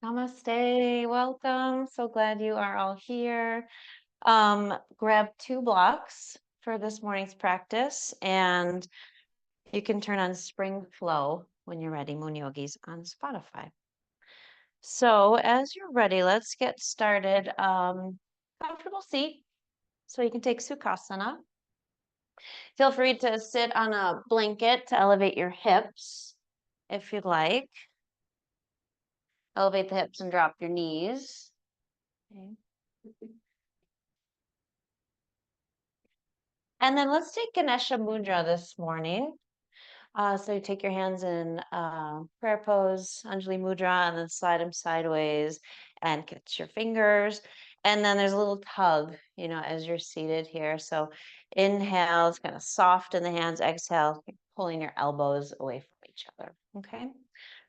Namaste, welcome. So glad you are all here. Grab 2 blocks for this morning's practice, and you can turn on Spring Flow when you're ready, Moon Yogis on Spotify. So as you're ready, let's get started. Comfortable seat, so you can take Sukhasana. Feel free to sit on a blanket to elevate your hips if you'd like. Elevate the hips and drop your knees. Okay. And then let's take Ganesha Mudra this morning. So you take your hands in prayer pose, Anjali Mudra, and then slide them sideways and catch your fingers. And then there's a little tug, as you're seated here. So inhale, it's kind of soft in the hands. Exhale, pulling your elbows away from each other. Okay.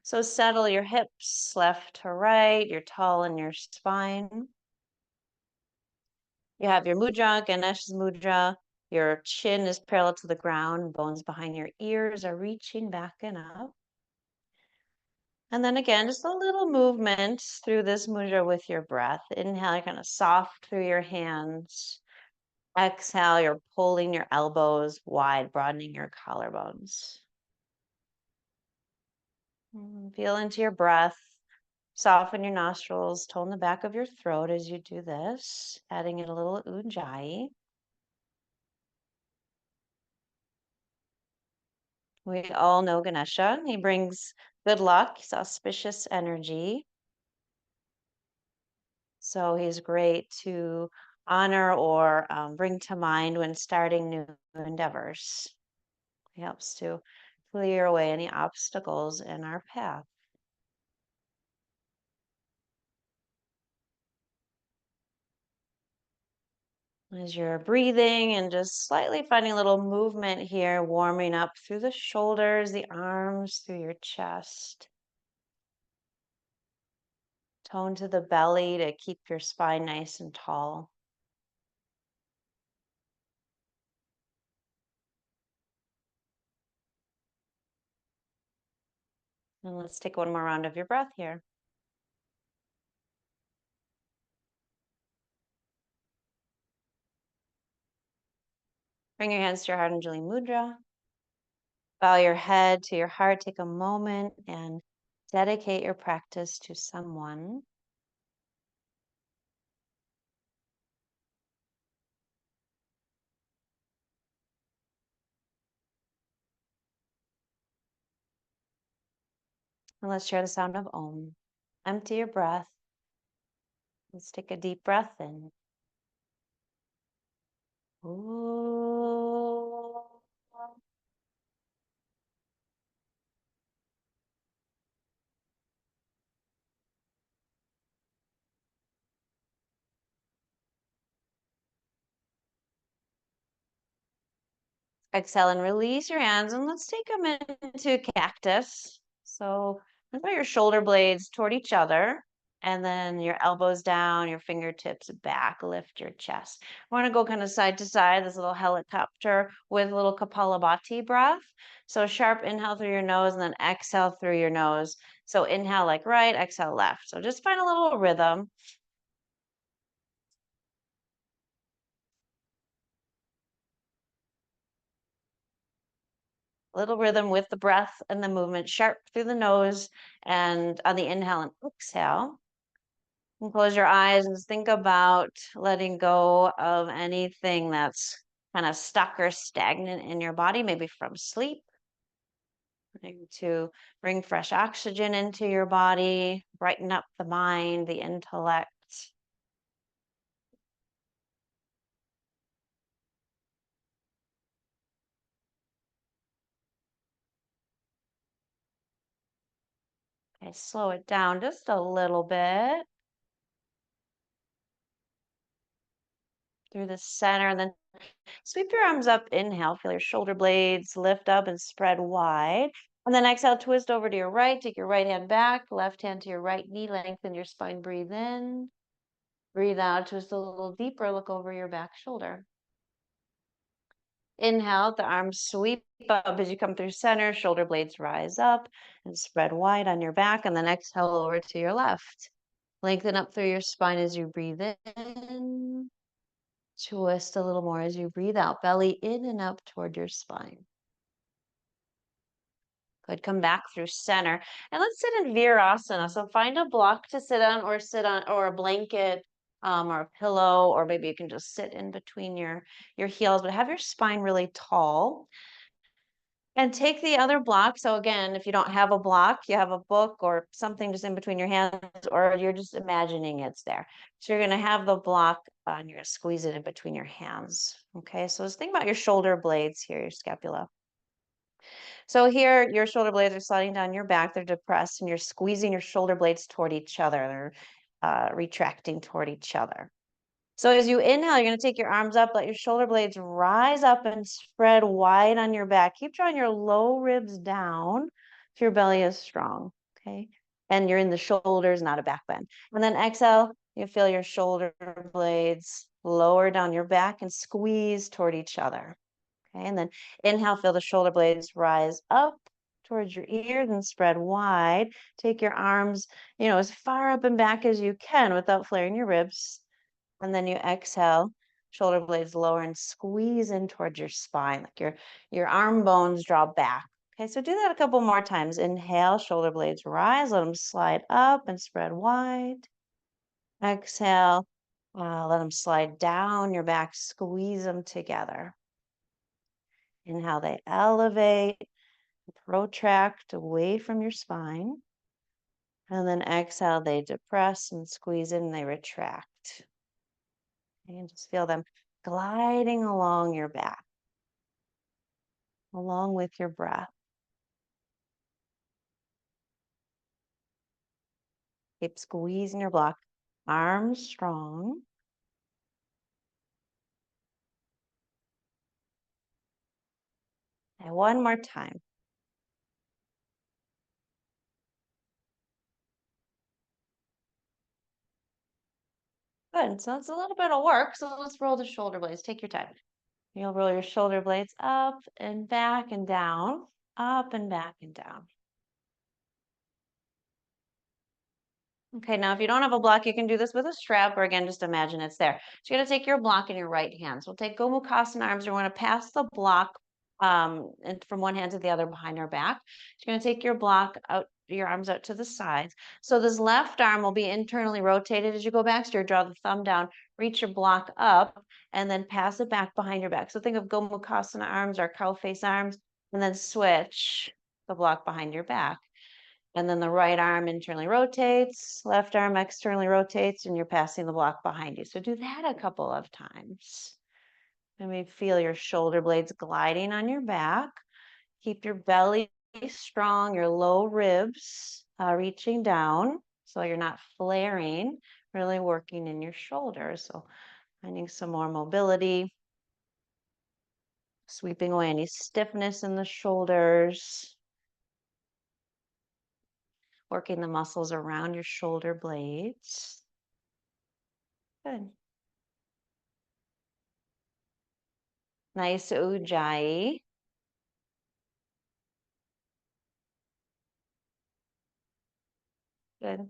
So settle your hips left to right. You're tall in your spine. You have your mudra, Ganesha's mudra. Your chin is parallel to the ground. Bones behind your ears are reaching back and up. And then again, just a little movement through this mudra with your breath. Inhale, you're kind of soft through your hands. Exhale, you're pulling your elbows wide, broadening your collarbones. Feel into your breath. Soften your nostrils. Tone the back of your throat as you do this, adding in a little ujjayi. We all know Ganesha. He brings good luck. He's auspicious energy. So he's great to honor or bring to mind when starting new endeavors. He helps to clear away any obstacles in our path. As you're breathing and just slightly finding a little movement here, warming up through the shoulders, the arms, through your chest. Tone to the belly to keep your spine nice and tall. And let's take one more round of your breath here. Bring your hands to your heart, Anjali Mudra. Bow your head to your heart. Take a moment and dedicate your practice to someone. And let's share the sound of Om. Empty your breath. Let's take a deep breath in. Om. Exhale and release your hands, and let's take them into cactus. So put your shoulder blades toward each other, and then your elbows down, your fingertips back, lift your chest. I want to go kind of side to side, this little helicopter with a little Kapalabhati breath. So sharp inhale through your nose, and then exhale through your nose. So inhale like right, exhale left. So just find a little rhythm. Little rhythm with the breath and the movement, sharp through the nose and on the inhale and exhale. And close your eyes and think about letting go of anything that's kind of stuck or stagnant in your body, maybe from sleep. To bring fresh oxygen into your body, brighten up the mind, the intellect. Okay, slow it down just a little bit through the center, and then sweep your arms up. Inhale, feel your shoulder blades lift up and spread wide. And then exhale, twist over to your right. Take your right hand back, left hand to your right knee, lengthen your spine. Breathe in. Breathe out, twist a little deeper, look over your back shoulder. Inhale, the arms sweep up as you come through center, shoulder blades rise up and spread wide on your back, and then exhale over to your left. Lengthen up through your spine as you breathe in. Twist a little more as you breathe out, belly in and up toward your spine. Good. Come back through center. And let's sit in Virasana. So find a block to sit on or a blanket or a pillow, or maybe you can just sit in between your heels, but have your spine really tall. And take the other block. So again, if you don't have a block, you have a book or something just in between your hands, or you're just imagining it's there. So you're going to have the block and you're going to squeeze it in between your hands. Okay, so just think about your shoulder blades here, your scapula. So here, your shoulder blades are sliding down your back, they're depressed, and you're squeezing your shoulder blades toward each other. They're retracting toward each other. So as you inhale, you're going to take your arms up, let your shoulder blades rise up and spread wide on your back. Keep drawing your low ribs down if your belly is strong, okay? And you're in the shoulders, not a back bend. And then exhale, you feel your shoulder blades lower down your back and squeeze toward each other. Okay, and then inhale, feel the shoulder blades rise up towards your ears and spread wide. Take your arms, as far up and back as you can without flaring your ribs. And then you exhale, shoulder blades lower and squeeze in towards your spine, like your arm bones draw back. Okay, so do that a couple more times. Inhale, shoulder blades rise, let them slide up and spread wide. Exhale, let them slide down your back, squeeze them together. Inhale, they elevate, protract away from your spine. And then exhale, they depress and squeeze in, and they retract. And just feel them gliding along your back, along with your breath. Keep squeezing your block, arms strong. And one more time. Good. So it's a little bit of work. So let's roll the shoulder blades. Take your time. You'll roll your shoulder blades up and back and down, up and back and down. Okay, now if you don't have a block, you can do this with a strap, or again, just imagine it's there. So you're gonna take your block in your right hand. So we'll take Gomukhasana arms. You're gonna pass the block and from one hand to the other behind our back. So you're gonna take your block out, your arms out to the sides. So this left arm will be internally rotated as you go back. So you draw the thumb down, reach your block up, and then pass it back behind your back. So think of Gomukhasana arms or cow face arms, and then switch the block behind your back. And then the right arm internally rotates, left arm externally rotates, and you're passing the block behind you. So do that a couple of times. And we feel your shoulder blades gliding on your back. Keep your belly strong, your low ribs reaching down so you're not flaring, really working in your shoulders. So finding some more mobility, sweeping away any stiffness in the shoulders. Working the muscles around your shoulder blades. Good. Nice ujjayi. Good.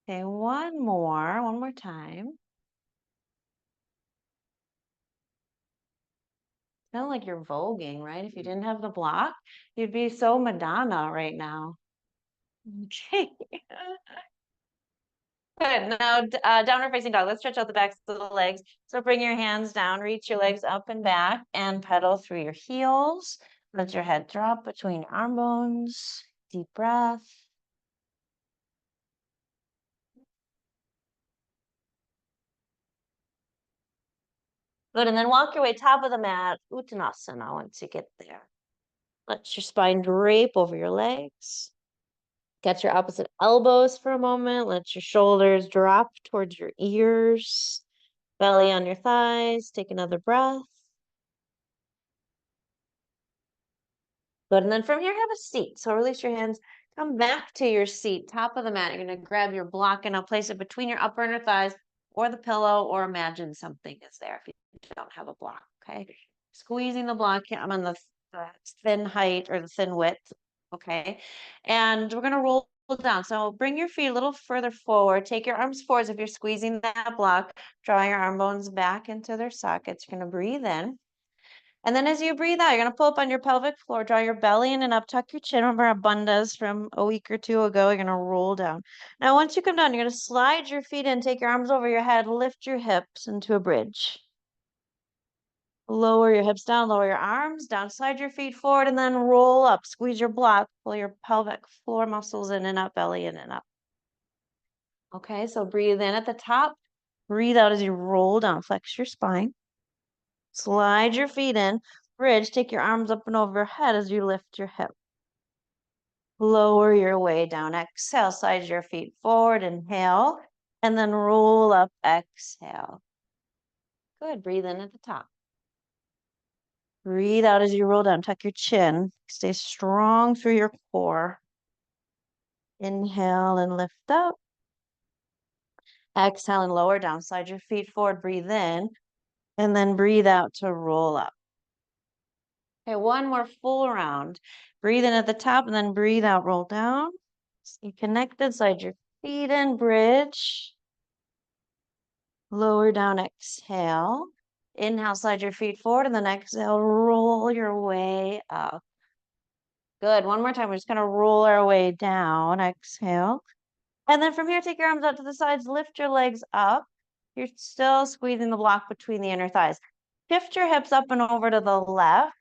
Okay, one more time. Sound like you're voguing, right? If you didn't have the block, you'd be so Madonna right now. Okay. Good. Now, downward facing dog. Let's stretch out the backs of the legs. So bring your hands down, reach your legs up and back, and pedal through your heels. Let your head drop between your arm bones. Deep breath. Good, and then walk your way top of the mat, Uttanasana once you get there. Let your spine drape over your legs. Get your opposite elbows for a moment. Let your shoulders drop towards your ears. Belly on your thighs. Take another breath. Good, and then from here, have a seat. So release your hands. Come back to your seat, top of the mat. You're gonna grab your block and I'll place it between your upper inner thighs. or the pillow, or imagine something is there if you don't have a block, okay? Squeezing the block, I'm on the thin height or the thin width, okay? And we're gonna roll down. So bring your feet a little further forward. Take your arms forward. If you're squeezing that block, draw your arm bones back into their sockets. You're gonna breathe in. And then as you breathe out, you're going to pull up on your pelvic floor, draw your belly in and up, tuck your chin. Remember our bundas from a week or two ago. You're going to roll down. Now, once you come down, you're going to slide your feet in, take your arms over your head, lift your hips into a bridge. Lower your hips down, lower your arms down, slide your feet forward, and then roll up. Squeeze your block, pull your pelvic floor muscles in and up, belly in and up. Okay, so breathe in at the top. Breathe out as you roll down. Flex your spine. Slide your feet in, bridge, take your arms up and over your head as you lift your hip. Lower your way down. Exhale, slide your feet forward, inhale, and then roll up, exhale. Good, breathe in at the top. Breathe out as you roll down, tuck your chin. Stay strong through your core. Inhale and lift up. Exhale and lower down, slide your feet forward, breathe in, and then breathe out to roll up. Okay, one more full round. Breathe in at the top and then breathe out, roll down. Stay connected, slide your feet in, bridge. Lower down, exhale. Inhale, slide your feet forward, and then exhale, roll your way up. Good, one more time. We're just gonna roll our way down, exhale. And then from here, take your arms out to the sides, lift your legs up. You're still squeezing the block between the inner thighs. Shift your hips up and over to the left.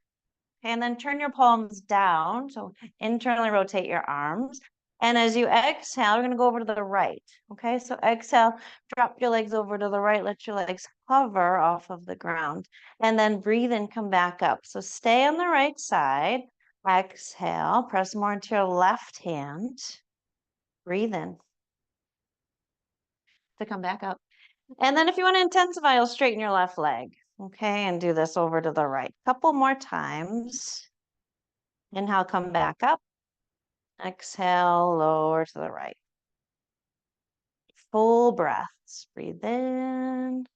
And then turn your palms down. So internally rotate your arms. And as you exhale, we're going to go over to the right. Okay, so exhale, drop your legs over to the right. Let your legs hover off of the ground. And then breathe and come back up. So stay on the right side. Exhale, press more into your left hand. Breathe in to come back up. And then if you want to intensify, you'll straighten your left leg. Okay, and do this over to the right. Couple more times. Inhale, come back up. Exhale, lower to the right. Full breaths. Breathe in.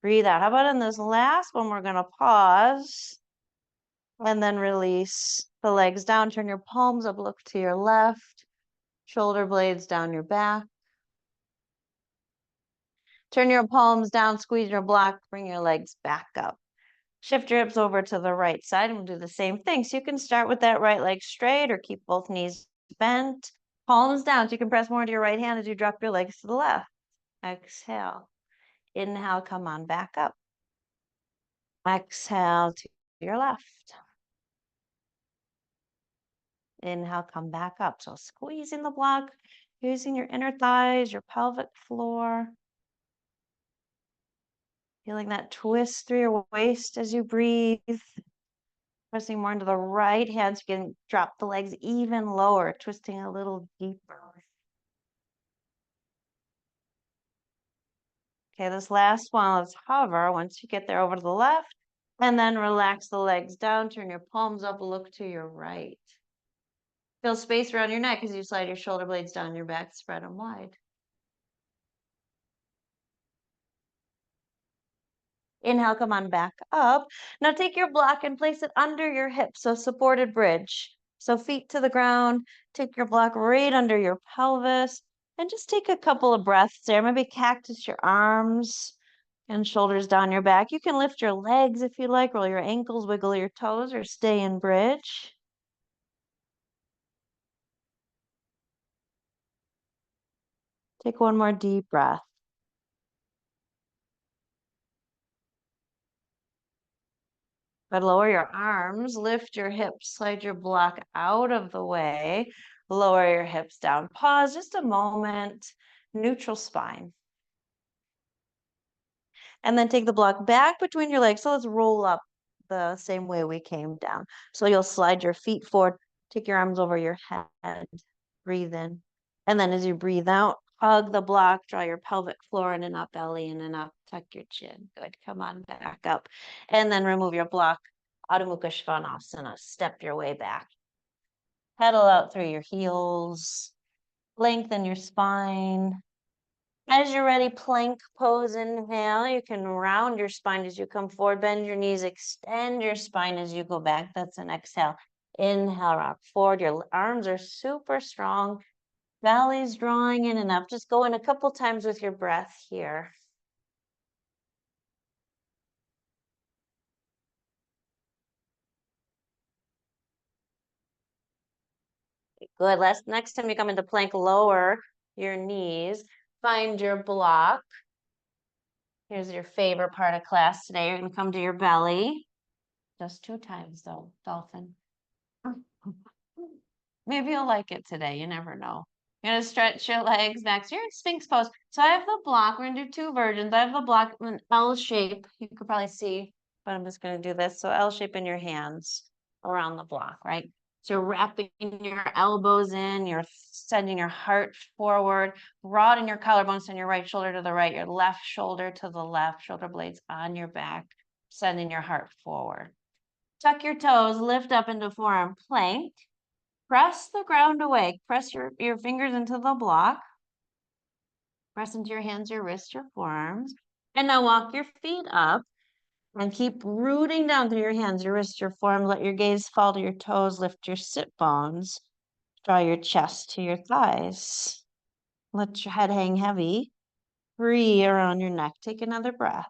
Breathe out. How about in this last one, we're going to pause and then release the legs down. Turn your palms up, look to your left. Shoulder blades down your back. Turn your palms down, squeeze your block, bring your legs back up. Shift your hips over to the right side and we'll do the same thing. So you can start with that right leg straight or keep both knees bent. Palms down. So you can press more into your right hand as you drop your legs to the left. Exhale. Inhale, come on back up. Exhale to your left. Inhale, come back up. So squeezing the block, using your inner thighs, your pelvic floor. Feeling that twist through your waist as you breathe. Pressing more into the right hand so you can drop the legs even lower, twisting a little deeper. Okay, this last one, let's hover. Once you get there, over to the left, and then relax the legs down, turn your palms up, look to your right. Feel space around your neck as you slide your shoulder blades down your back, spread them wide. Inhale, come on back up. Now take your block and place it under your hips, so supported bridge. So feet to the ground, take your block right under your pelvis, and just take a couple of breaths there. Maybe cactus your arms and shoulders down your back. You can lift your legs if you like, roll your ankles, wiggle your toes, or stay in bridge. Take one more deep breath. But lower your arms, lift your hips, slide your block out of the way, lower your hips down. Pause just a moment, neutral spine. And then take the block back between your legs. So let's roll up the same way we came down. So you'll slide your feet forward, take your arms over your head, breathe in. And then as you breathe out, hug the block, draw your pelvic floor in and up, belly in and up, tuck your chin. Good, come on back up. And then remove your block, Adho Mukha Svanasana, step your way back. Pedal out through your heels, lengthen your spine. As you're ready, plank pose, inhale. You can round your spine as you come forward, bend your knees, extend your spine as you go back. That's an exhale. Inhale, rock forward. Your arms are super strong. Belly's drawing in and up. Just go in a couple times with your breath here. Good. Next time you come into plank, lower your knees. Find your block. Here's your favorite part of class today. You're going to come to your belly. Just 2 times though, dolphin. Maybe you'll like it today. You never know. You're going to stretch your legs back. So you're in Sphinx pose. So I have the block. We're going to do 2 versions. I have the block in an L shape. You could probably see, but I'm just going to do this. So L shape in your hands around the block, right? So you're wrapping your elbows in, you're sending your heart forward, broaden your collarbone, send your right shoulder to the right, your left shoulder to the left, shoulder blades on your back, sending your heart forward. Tuck your toes, lift up into forearm plank. Press the ground away. Press your fingers into the block. Press into your hands, your wrists, your forearms. And now walk your feet up and keep rooting down through your hands, your wrists, your forearms. Let your gaze fall to your toes. Lift your sit bones. Draw your chest to your thighs. Let your head hang heavy. Free around your neck. Take another breath.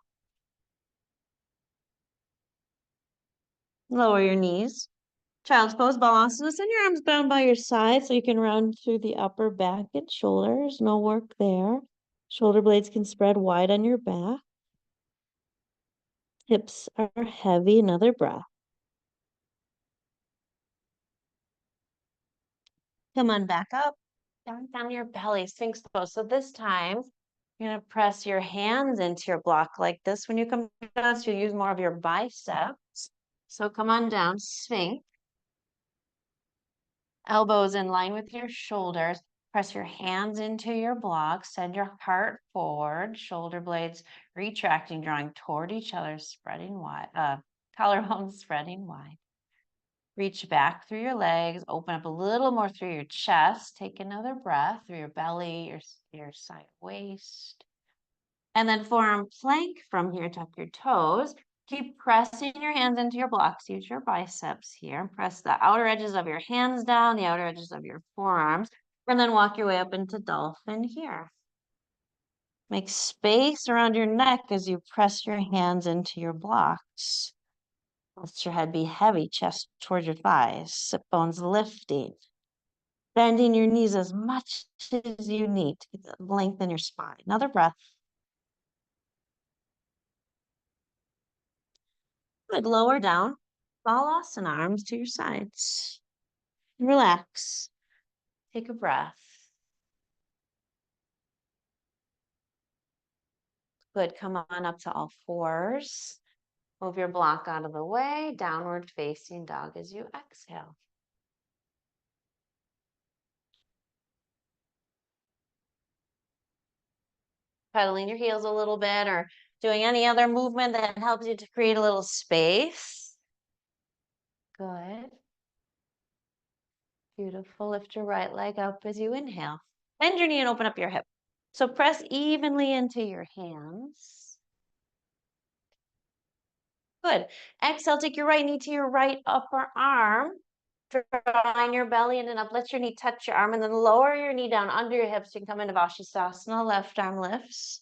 Lower your knees. Child's pose, balasana. Send your arms down by your side so you can round through the upper back and shoulders. No work there. Shoulder blades can spread wide on your back. Hips are heavy. Another breath. Come on back up. Down your belly, Sphinx pose. So this time, you're going to press your hands into your block like this. When you come down, so you use more of your biceps. So come on down, Sphinx. Elbows in line with your shoulders. Press your hands into your block. Send your heart forward. Shoulder blades retracting, drawing toward each other, spreading wide. Collarbones spreading wide. Reach back through your legs. Open up a little more through your chest. Take another breath through your belly, your side waist. And then forearm plank from here. Tuck your toes. Keep pressing your hands into your blocks. Use your biceps here. Press the outer edges of your hands down, the outer edges of your forearms, and then walk your way up into dolphin here. Make space around your neck as you press your hands into your blocks. Let your head be heavy, chest towards your thighs, sit bones lifting. Bending your knees as much as you need to lengthen your spine. Another breath. Good. Lower down. Balasana, arms to your sides. Relax. Take a breath. Good. Come on up to all fours. Move your block out of the way. Downward facing dog as you exhale. Pedaling your heels a little bit or doing any other movement that helps you to create a little space. Good. Beautiful. Lift your right leg up as you inhale. Bend your knee and open up your hip. So press evenly into your hands. Good. Exhale, take your right knee to your right upper arm. Drawing your belly in and up. Let your knee touch your arm and then lower your knee down under your hips. You can come into Vashisthasana. Left arm lifts.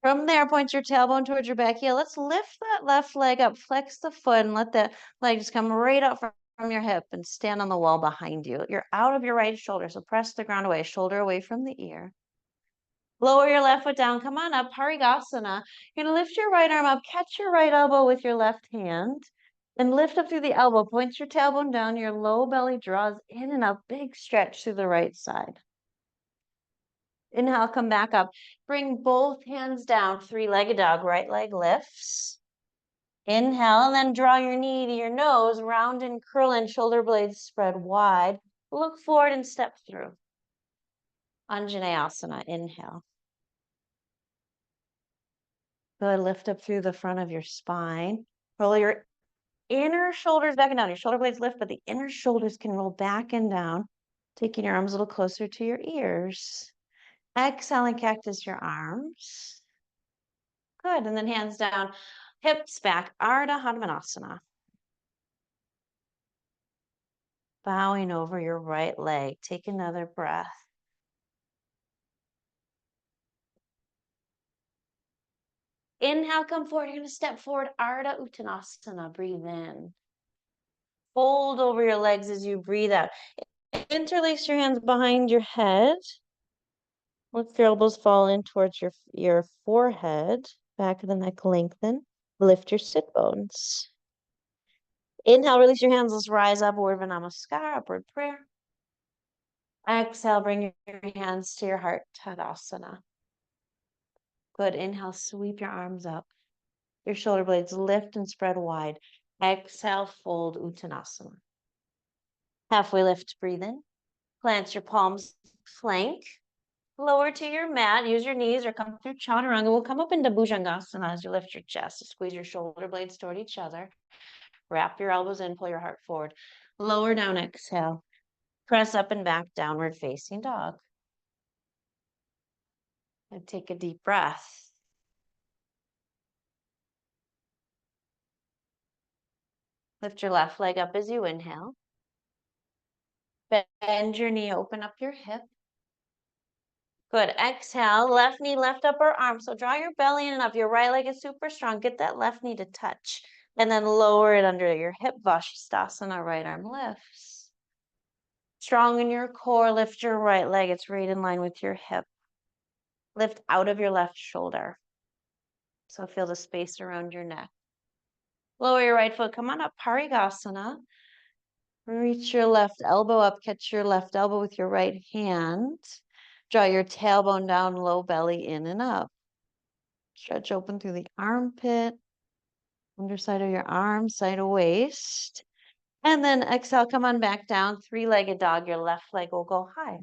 From there, point your tailbone towards your back heel. Let's lift that left leg up. Flex the foot and let that leg just come right up from your hip and stand on the wall behind you. You're out of your right shoulder, so press the ground away, shoulder away from the ear. Lower your left foot down. Come on up, Parigasana. You're going to lift your right arm up, catch your right elbow with your left hand, and lift up through the elbow. Point your tailbone down. Your low belly draws in and up. Big stretch through the right side. Inhale, come back up. Bring both hands down, 3-legged dog. Right leg lifts. Inhale, and then draw your knee to your nose. Round and curl in, shoulder blades spread wide. Look forward and step through. Anjaneyasana, inhale. Good, lift up through the front of your spine. Roll your inner shoulders back and down. Your shoulder blades lift, but the inner shoulders can roll back and down, taking your arms a little closer to your ears. Exhale and cactus your arms. Good. And then hands down, hips back, Ardha Hanumanasana. Bowing over your right leg. Take another breath. Inhale, come forward. You're going to step forward, Ardha Uttanasana. Breathe in. Fold over your legs as you breathe out. Interlace your hands behind your head. Let your elbows fall in towards your forehead. Back of the neck lengthen. Lift your sit bones. Inhale, release your hands. Let's rise up. Urdhva Namaskar, upward prayer. Exhale, bring your hands to your heart, Tadasana. Good. Inhale, sweep your arms up. Your shoulder blades lift and spread wide. Exhale, fold Uttanasana. Halfway lift, breathe in. Plant your palms, plank. Lower to your mat. Use your knees or come through Chaturanga. We'll come up into Bhujangasana as you lift your chest. Squeeze your shoulder blades toward each other. Wrap your elbows in, pull your heart forward. Lower down, exhale. Press up and back, downward facing dog. And take a deep breath. Lift your left leg up as you inhale. Bend your knee, open up your hip. Good. Exhale, left knee, left upper arm. So draw your belly in and up. Your right leg is super strong. Get that left knee to touch. And then lower it under your hip. Vashisthasana, right arm lifts. Strong in your core, lift your right leg. It's right in line with your hip. Lift out of your left shoulder. So feel the space around your neck. Lower your right foot. Come on up, Parigasana. Reach your left elbow up. Catch your left elbow with your right hand. Draw your tailbone down, low belly in and up. Stretch open through the armpit, underside of your arm, side of waist. And then exhale, come on back down, three-legged dog. Your left leg will go high.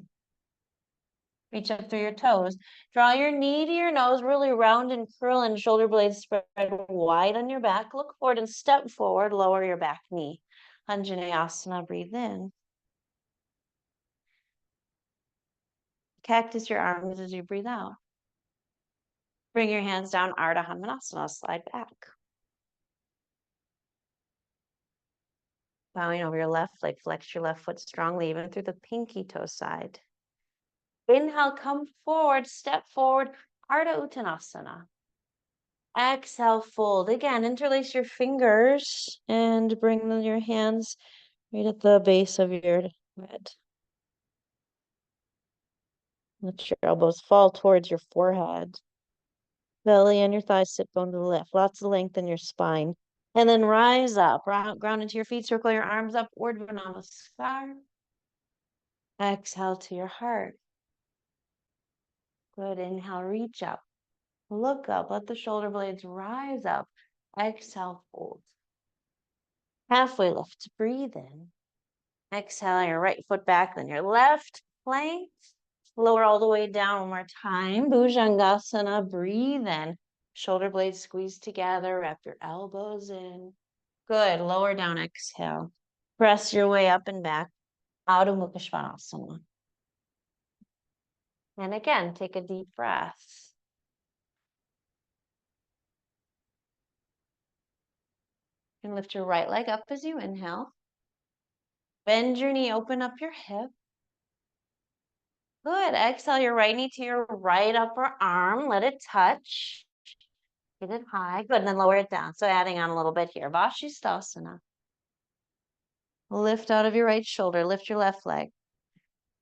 Reach up through your toes. Draw your knee to your nose, really round and curl, and shoulder blades spread wide on your back. Look forward and step forward. Lower your back knee. Anjaneyasana, breathe in. Cactus your arms as you breathe out. Bring your hands down, Ardha Hanumanasana, slide back. Bowing over your left leg, flex your left foot strongly, even through the pinky toe side. Inhale, come forward, step forward, Ardha Uttanasana. Exhale, fold. Again, interlace your fingers and bring your hands right at the base of your head. Let your elbows fall towards your forehead. Belly and your thighs, sit bone to the left. Lots of length in your spine. And then rise up, ground into your feet, circle your arms up, Urdhva Namaskar. Exhale to your heart. Good. Inhale, reach up. Look up. Let the shoulder blades rise up. Exhale, fold. Halfway lift. Breathe in. Exhale your right foot back, then your left plank. Lower all the way down one more time. Bhujangasana. Breathe in. Shoulder blades squeeze together. Wrap your elbows in. Good. Lower down. Exhale. Press your way up and back. Adho Mukha Svanasana. And again, take a deep breath. And lift your right leg up as you inhale. Bend your knee, open up your hip. Good. Exhale your right knee to your right upper arm. Let it touch. Get it high. Good. And then lower it down. So adding on a little bit here. Vashisthasana. Lift out of your right shoulder. Lift your left leg.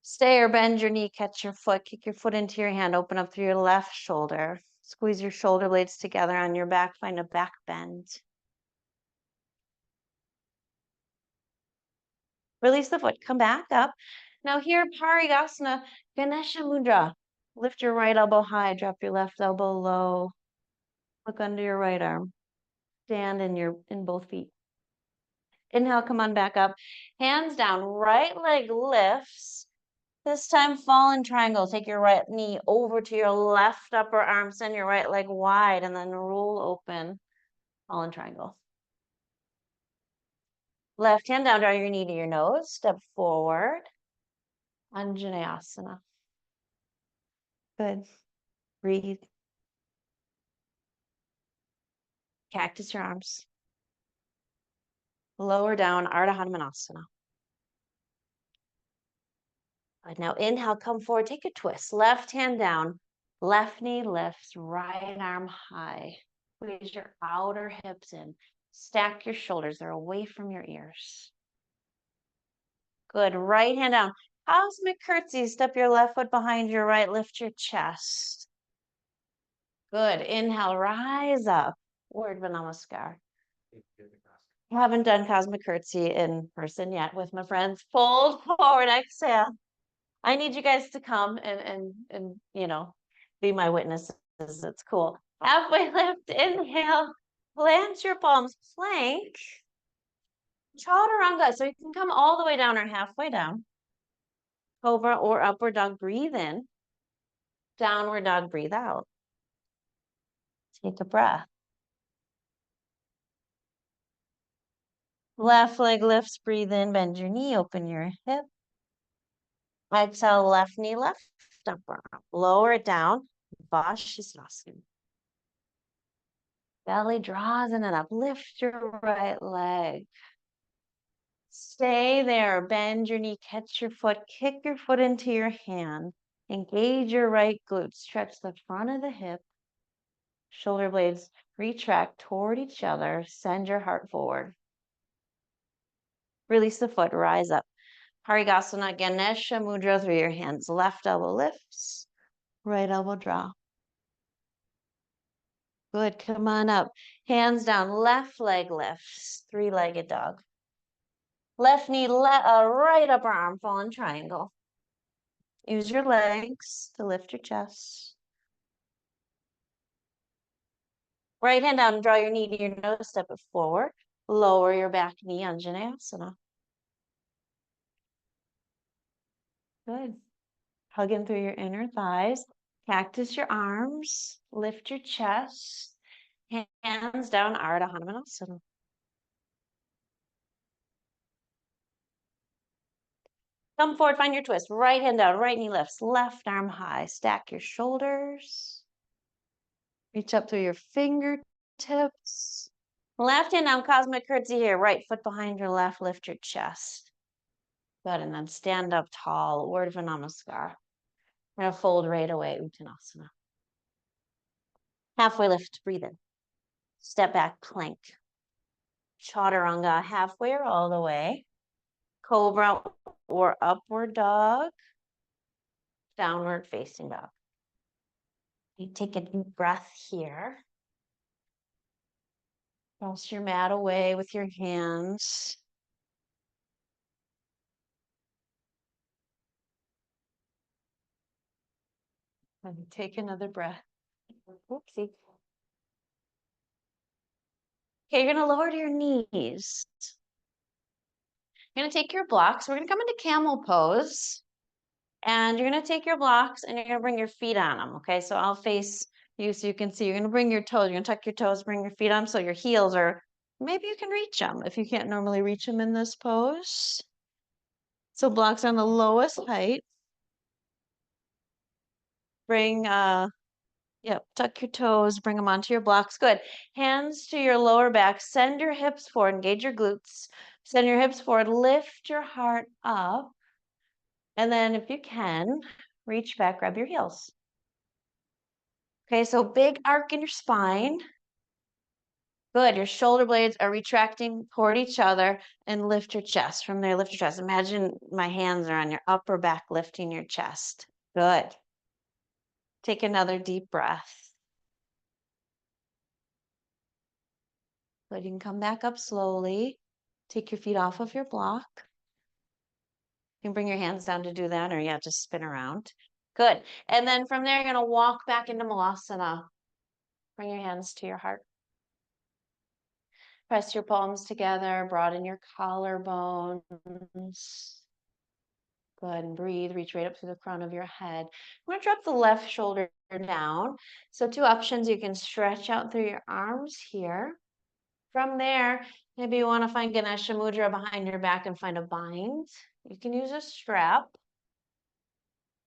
Stay or bend your knee. Catch your foot. Kick your foot into your hand. Open up through your left shoulder. Squeeze your shoulder blades together on your back. Find a back bend. Release the foot. Come back up. Now here, Parigasana, Ganesha mudra. Lift your right elbow high. Drop your left elbow low. Look under your right arm. Stand in both feet. Inhale, come on back up. Hands down, right leg lifts. This time, fall in triangle. Take your right knee over to your left upper arm. Send your right leg wide and then roll open. Fall in triangle. Left hand down, draw your knee to your nose., step forward. Anjaneyasana. Good. Breathe. Cactus your arms. Lower down, Ardha Hanumanasana. Good. Now inhale, come forward, take a twist. Left hand down, left knee lifts, right arm high. Squeeze your outer hips in. Stack your shoulders, they're away from your ears. Good. Right hand down. Cosmic curtsy. Step your left foot behind your right. Lift your chest. Good. Inhale, rise up. Urdhva Namaskar. Haven't done cosmic curtsy in person yet with my friends. Fold forward, exhale. I need you guys to come and be my witnesses. It's cool. Halfway lift, inhale, plant your palms, plank, chaturanga. So you can come all the way down or halfway down. Cobra or upward dog, breathe in. Downward dog, breathe out. Take a breath. Left leg lifts, breathe in, bend your knee, open your hip. Exhale, left knee, left upper arm. Lower it down, Vashisthasana. Belly draws in and up. Lift your right leg. Stay there. Bend your knee, catch your foot, kick your foot into your hand. Engage your right glute. Stretch the front of the hip. Shoulder blades retract toward each other. Send your heart forward. Release the foot, rise up. Parigasana, Ganesha mudra through your hands. Left elbow lifts, right elbow draw. Good, come on up. Hands down, left leg lifts, three-legged dog. Left knee, right upper arm, fallen triangle. Use your legs to lift your chest. Right hand down, draw your knee to your nose, step it forward. Lower your back knee, Anjaneyasana. Good. Hug in through your inner thighs. Cactus your arms. Lift your chest. Hands down, Ardha Hanumanasana. Come forward, find your twist. Right hand down, right knee lifts, left arm high. Stack your shoulders. Reach up through your fingertips. Left hand down, cosmic curtsy here. Right foot behind your left, lift your chest. Good, and then stand up tall, Urdhva Namaskar. We're gonna fold right away, Uttanasana. Halfway lift, breathe in. Step back, plank. Chaturanga, halfway or all the way. Cobra or upward dog. Downward facing dog. You take a deep breath here. Toss your mat away with your hands. And take another breath. Oopsie. Okay, you're gonna lower to your knees. You're gonna take your blocks. We're gonna come into camel pose. And you're gonna take your blocks and you're gonna bring your feet on them. Okay, so I'll face you so you can see. You're gonna bring your toes. You're gonna tuck your toes, bring your feet on so your heels are, maybe you can reach them if you can't normally reach them in this pose. So blocks on the lowest height. Bring, tuck your toes, bring them onto your blocks. Good. Hands to your lower back. Send your hips forward, engage your glutes. Send your hips forward, lift your heart up. And then if you can, reach back, grab your heels. Okay, so big arc in your spine. Good. Your shoulder blades are retracting toward each other and lift your chest. From there, lift your chest. Imagine my hands are on your upper back, lifting your chest. Good. Take another deep breath. Good. You can come back up slowly. Take your feet off of your block. You can bring your hands down to do that, or just spin around. Good. And then from there, you're going to walk back into Malasana. Bring your hands to your heart. Press your palms together, broaden your collarbones. Go ahead and breathe, reach right up through the crown of your head. I'm going to drop the left shoulder down. So two options, you can stretch out through your arms here. From there, maybe you want to find Ganesha mudra behind your back and find a bind. You can use a strap.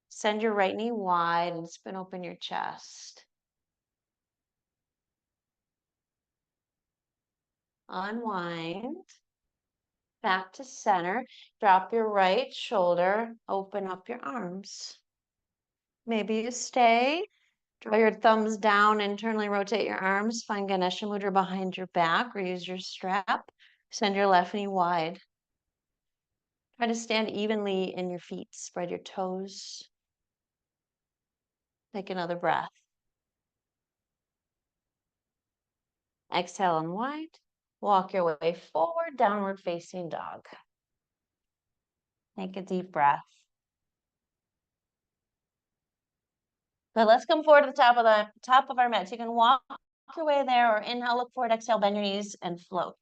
Send your right knee wide and spin open your chest. Unwind. Back to center. Drop your right shoulder. Open up your arms. Maybe you stay. Draw your thumbs down, internally rotate your arms. Find Ganesha mudra behind your back or use your strap. Send your left knee wide. Try to stand evenly in your feet. Spread your toes. Take another breath. Exhale, unwind. Walk your way forward, downward facing dog. Take a deep breath. Good, let's come forward to the top of our mat. So you can walk your way there, or inhale, look forward, exhale, bend your knees and float.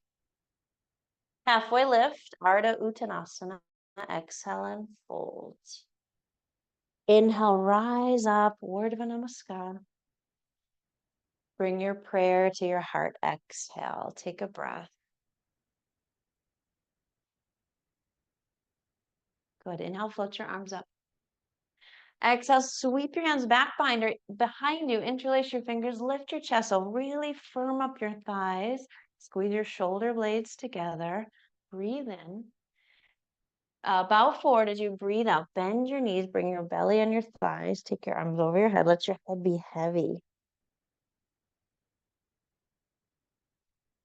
Halfway lift, Ardha Uttanasana. Exhale and fold. Inhale, rise up, Urdhva Namaskar. Bring your prayer to your heart. Exhale, take a breath. Good, inhale, float your arms up. Exhale, sweep your hands back behind you. Interlace your fingers, lift your chest. So really firm up your thighs. Squeeze your shoulder blades together. Breathe in. Bow forward as you breathe out. Bend your knees, bring your belly and your thighs. Take your arms over your head. Let your head be heavy.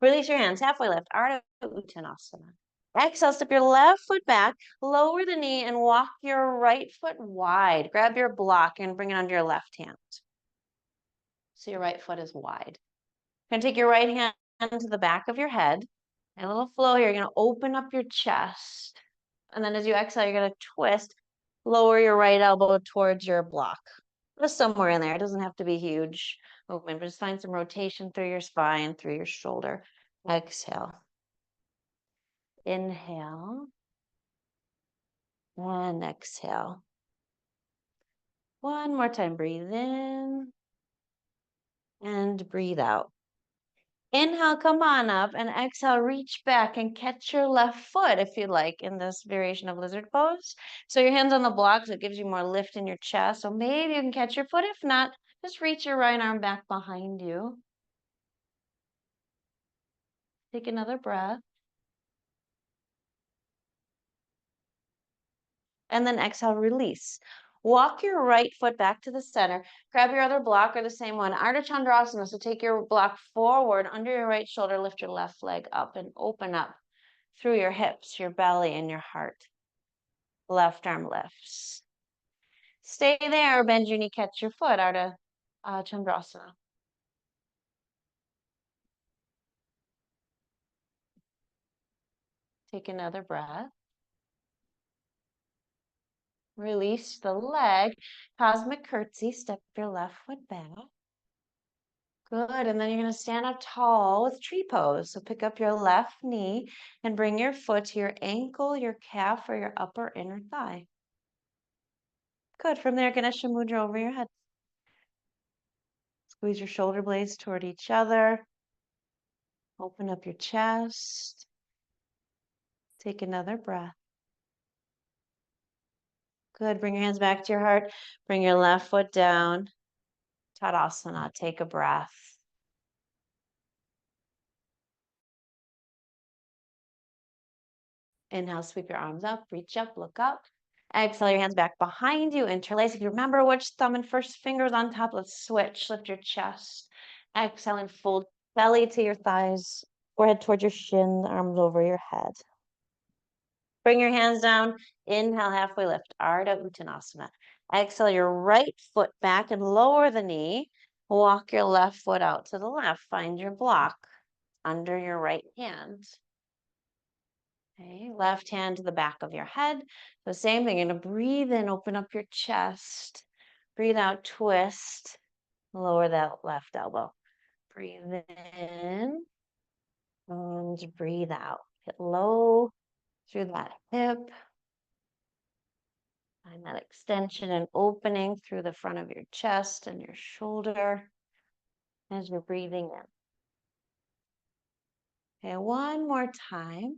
Release your hands. Halfway lift. Ardha Uttanasana. Exhale, step your left foot back, lower the knee, and walk your right foot wide. Grab your block and bring it under your left hand. So your right foot is wide. You're going to take your right hand to the back of your head. A little flow here. You're going to open up your chest. And then as you exhale, you're going to twist. Lower your right elbow towards your block. Just somewhere in there. It doesn't have to be huge movement, but just find some rotation through your spine, through your shoulder. Exhale. Inhale. And exhale. One more time. Breathe in. And breathe out. Inhale, come on up, and exhale, reach back and catch your left foot if you like in this variation of lizard pose. So your hands on the blocks, it gives you more lift in your chest. So maybe you can catch your foot. If not, just reach your right arm back behind you. Take another breath. And then exhale, release. Walk your right foot back to the center. Grab your other block or the same one. Ardha Chandrasana. So take your block forward under your right shoulder. Lift your left leg up and open up through your hips, your belly, and your heart. Left arm lifts. Stay there. Bend your knee, catch your foot. Ardha Chandrasana. Take another breath. Release the leg. Cosmic curtsy. Step your left foot back. Good. And then you're going to stand up tall with tree pose. So pick up your left knee and bring your foot to your ankle, your calf, or your upper inner thigh. Good. From there, Ganesha mudra over your head. Squeeze your shoulder blades toward each other. Open up your chest. Take another breath. Good. Bring your hands back to your heart. Bring your left foot down. Tadasana. Take a breath. Inhale, sweep your arms up, reach up, look up. Exhale, your hands back behind you, interlace. If you remember which thumb and first finger is on top, let's switch. Lift your chest. Exhale and fold belly to your thighs, forehead towards your shin, arms over your head. Bring your hands down. Inhale, halfway lift, Ardha Uttanasana. Exhale, your right foot back and lower the knee. Walk your left foot out to the left. Find your block under your right hand. Okay, left hand to the back of your head. The same thing, you're gonna breathe in, open up your chest. Breathe out, twist, lower that left elbow. Breathe in and breathe out. Get low through that hip. Find that extension and opening through the front of your chest and your shoulder as you're breathing in. Okay, one more time.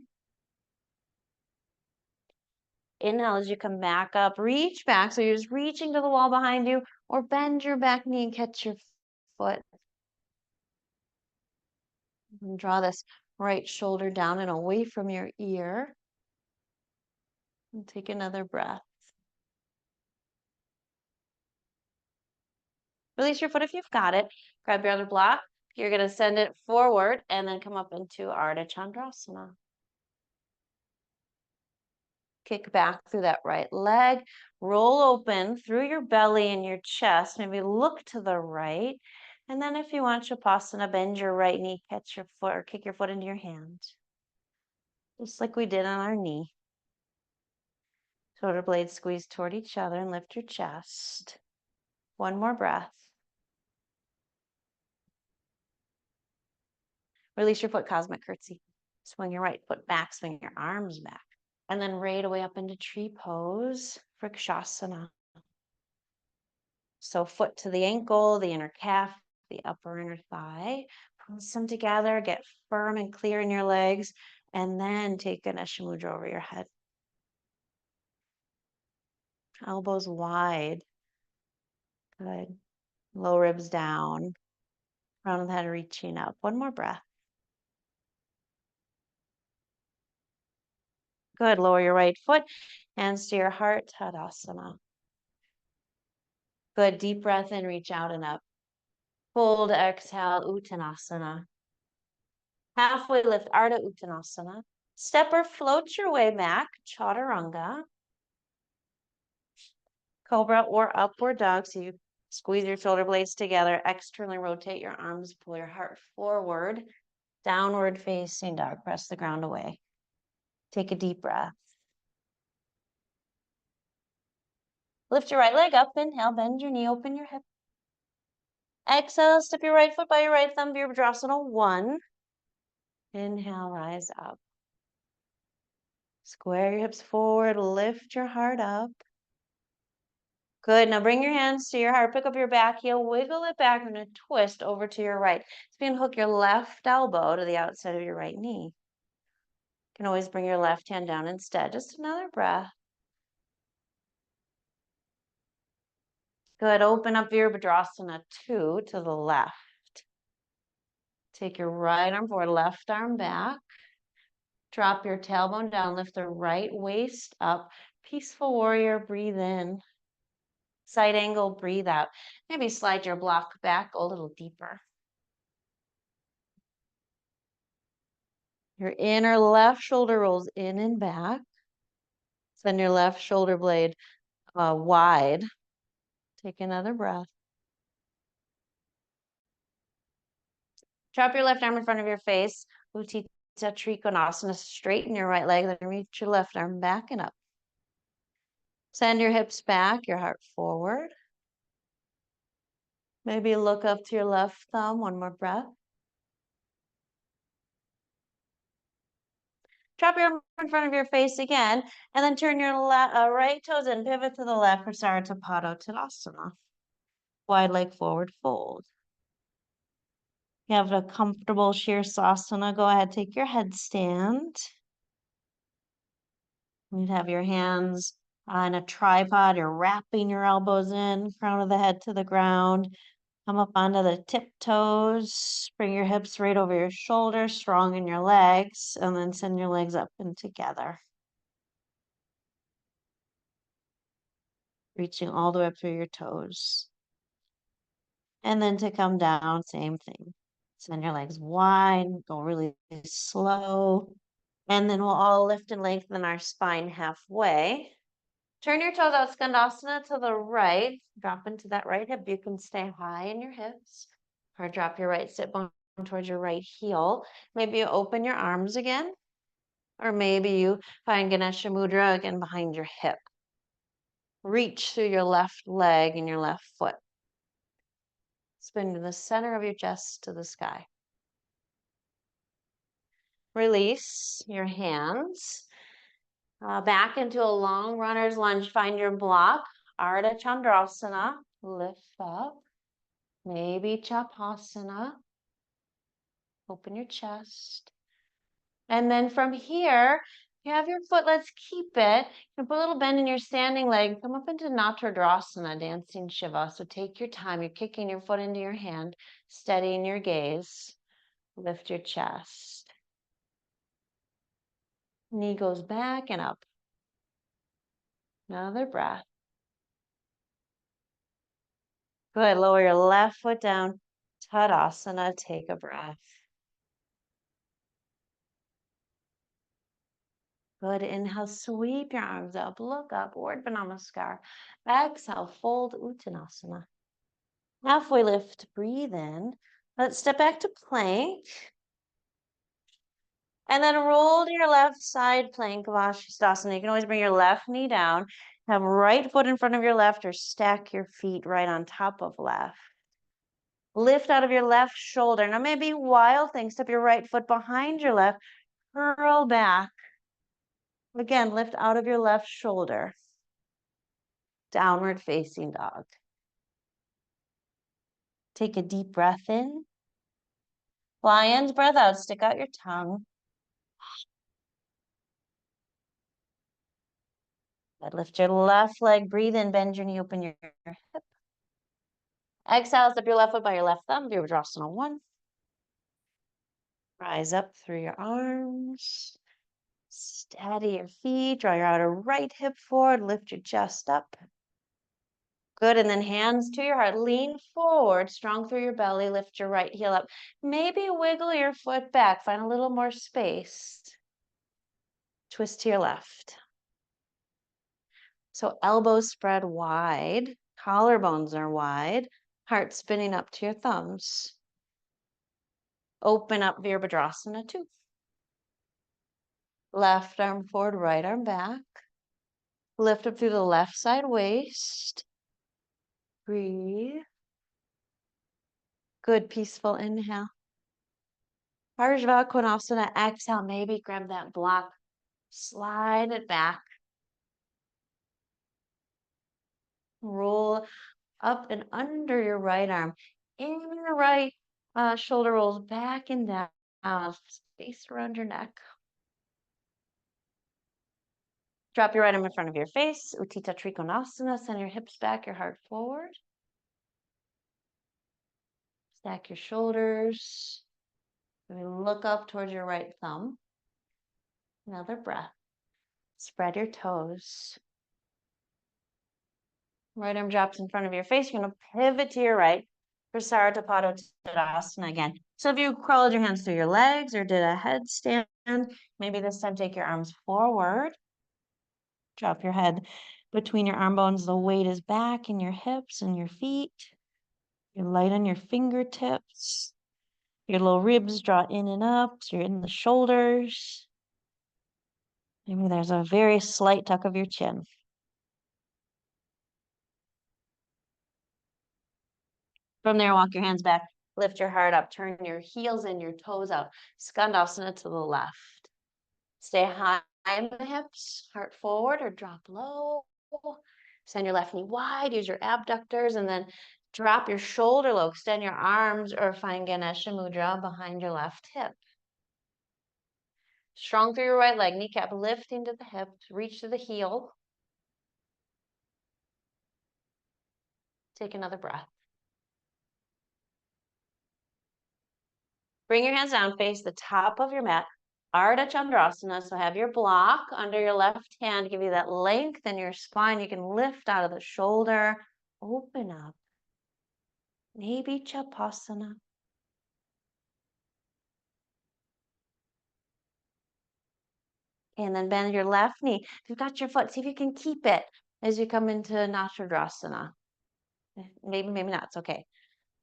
Inhale as you come back up, reach back. So you're just reaching to the wall behind you, or bend your back knee and catch your foot. And draw this right shoulder down and away from your ear. And take another breath. Release your foot if you've got it. Grab your other block. You're going to send it forward and then come up into Ardha Chandrasana. Kick back through that right leg. Roll open through your belly and your chest. Maybe look to the right. And then if you want Shavasana, bend your right knee, catch your foot or kick your foot into your hand. Just like we did on our knee. Shoulder blades squeeze toward each other and lift your chest. One more breath. Release your foot, cosmic curtsy. Swing your right foot back, swing your arms back. And then right away up into tree pose, Vrikshasana. So foot to the ankle, the inner calf, the upper inner thigh. Press them together, get firm and clear in your legs, and then take Ganesha mudra over your head. Elbows wide. Good. Low ribs down. Crown of the head reaching up. One more breath. Good. Lower your right foot. Hands to your heart. Tadasana. Good. Deep breath in. Reach out and up. Fold. Exhale. Uttanasana. Halfway lift. Ardha Uttanasana. Step or float your way back. Chaturanga. Cobra or upward dog. So you squeeze your shoulder blades together. Externally rotate your arms. Pull your heart forward. Downward facing dog. Press the ground away. Take a deep breath. Lift your right leg up. Inhale. Bend your knee. Open your hip. Exhale. Step your right foot by your right thumb. Virabhadrasana 1. Inhale. Rise up. Square your hips forward. Lift your heart up. Good. Now bring your hands to your heart. Pick up your back heel. Wiggle it back and a twist over to your right. So you can hook your left elbow to the outside of your right knee. You can always bring your left hand down instead. Just another breath. Good. Open up Virabhadrasana 2 to the left. Take your right arm forward, left arm back. Drop your tailbone down. Lift the right waist up. Peaceful warrior. Breathe in. Side angle, breathe out. Maybe slide your block back a little deeper. Your inner left shoulder rolls in and back. Send your left shoulder blade wide. Take another breath. Drop your left arm in front of your face. Utthita Trikonasana. Straighten your right leg. Then reach your left arm back and up. Send your hips back, your heart forward. Maybe look up to your left thumb. One more breath. Drop your arm in front of your face again, and then turn your right toes in. Pivot to the left for Sarvapadattadasana. Wide leg forward fold. You have a comfortable Shirsasana. Go ahead, take your headstand. You'd have your hands on a tripod. You're wrapping your elbows in, crown of the head to the ground. Come up onto the tiptoes. Bring your hips right over your shoulders, strong in your legs, and then send your legs up and together. Reaching all the way up through your toes. And then to come down, same thing. Send your legs wide, go really slow. And then we'll all lift and lengthen our spine halfway. Turn your toes out, Skandasana to the right. Drop into that right hip. You can stay high in your hips. Or drop your right sit bone towards your right heel. Maybe you open your arms again. Or maybe you find Ganesha mudra again behind your hip. Reach through your left leg and your left foot. Spin to the center of your chest to the sky. Release your hands. Back into a long runner's lunge. Find your block. Ardha Chandrasana. Lift up. Maybe Chapasana. Open your chest. And then from here, You have your foot, let's keep it. You put a little bend in your standing leg, come up into Natradrasana, dancing Shiva. So take your time. You're kicking your foot into your hand, steadying your gaze. Lift your chest. Knee goes back and up. Another breath. Good. Lower your left foot down. Tadasana. Take a breath. Good. Inhale. Sweep your arms up. Look up. Urdhva Namaskar. Exhale. Fold Uttanasana. Halfway lift. Breathe in. Let's step back to plank. And then roll to your left side, plank Vashisthasana. You can always bring your left knee down. Have right foot in front of your left or stack your feet right on top of left. Lift out of your left shoulder. Now maybe wild thing, step your right foot behind your left, curl back. Again, lift out of your left shoulder. Downward facing dog. Take a deep breath in. Lion's breath out, stick out your tongue. Lift your left leg, breathe in, bend your knee, open your hip. Exhale, step your left foot by your left thumb, Virabhadrasana 1. Rise up through your arms. Steady your feet, draw your outer right hip forward, lift your chest up. Good, and then hands to your heart, lean forward, strong through your belly, lift your right heel up. Maybe wiggle your foot back, find a little more space. Twist to your left. So elbows spread wide, collarbones are wide, heart spinning up to your thumbs. Open up Virabhadrasana 2. Left arm forward, right arm back. Lift up through the left side waist. Breathe. Good, peaceful inhale. Ardha Konasana, exhale. Maybe grab that block. Slide it back. Roll up and under your right arm. In your right shoulder rolls back and down. Space around your neck. Drop your right arm in front of your face. Utthita Trikonasana. Send your hips back, your heart forward. Stack your shoulders. Look up towards your right thumb. Another breath. Spread your toes. Right arm drops in front of your face. You're going to pivot to your right for Sarvatapada Tadasana again. So if you crawled your hands through your legs or did a headstand, maybe this time take your arms forward. Drop your head between your arm bones. The weight is back in your hips and your feet. You're light on your fingertips. Your little ribs draw in and up. So you're in the shoulders. Maybe there's a very slight tuck of your chin. From there, walk your hands back, lift your heart up, turn your heels in, your toes out. Skandasana to the left. Stay high in the hips, heart forward or drop low. Send your left knee wide, use your abductors, and then drop your shoulder low. Extend your arms or find Ganesha mudra behind your left hip. Strong through your right leg, kneecap lifting to the hip, reach to the heel. Take another breath. Bring your hands down, face the top of your mat. Ardha Chandrasana, so have your block under your left hand, give you that length in your spine. You can lift out of the shoulder, open up. Maybe Chapasana. And then bend your left knee. If you've got your foot, see if you can keep it as you come into Natradrasana. Maybe not, it's okay.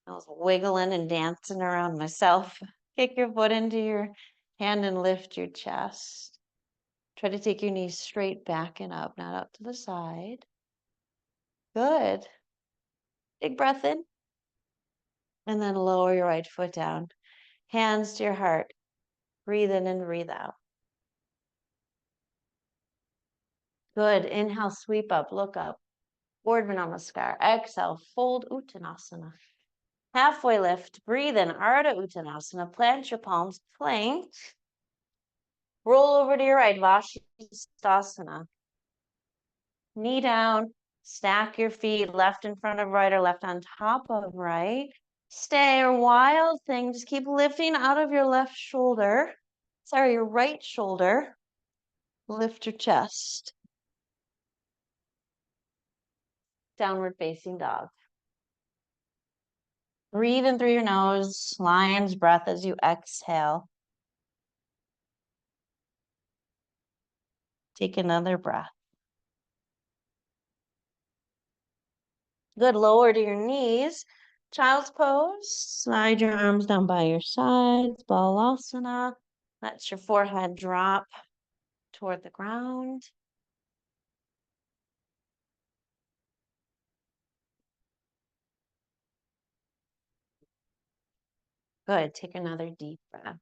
I was wiggling and dancing around myself. Kick your foot into your hand and lift your chest. Try to take your knees straight back and up, not up to the side. Good. Big breath in. And then lower your right foot down. Hands to your heart. Breathe in and breathe out. Good. Inhale, sweep up, look up. Urdhva Namaskar. Exhale, fold Uttanasana. Halfway lift. Breathe in, Ardha Uttanasana. Plant your palms, plank. Roll over to your right, Vashisthasana. Knee down, stack your feet left in front of right or left on top of right. Stay a wild thing. Just keep lifting out of your left shoulder. Sorry, your right shoulder. Lift your chest. Downward facing dog. Breathe in through your nose, lion's breath as you exhale. Take another breath. Good, lower to your knees. Child's pose. Slide your arms down by your sides. Balasana. Let your forehead drop toward the ground. Good, take another deep breath.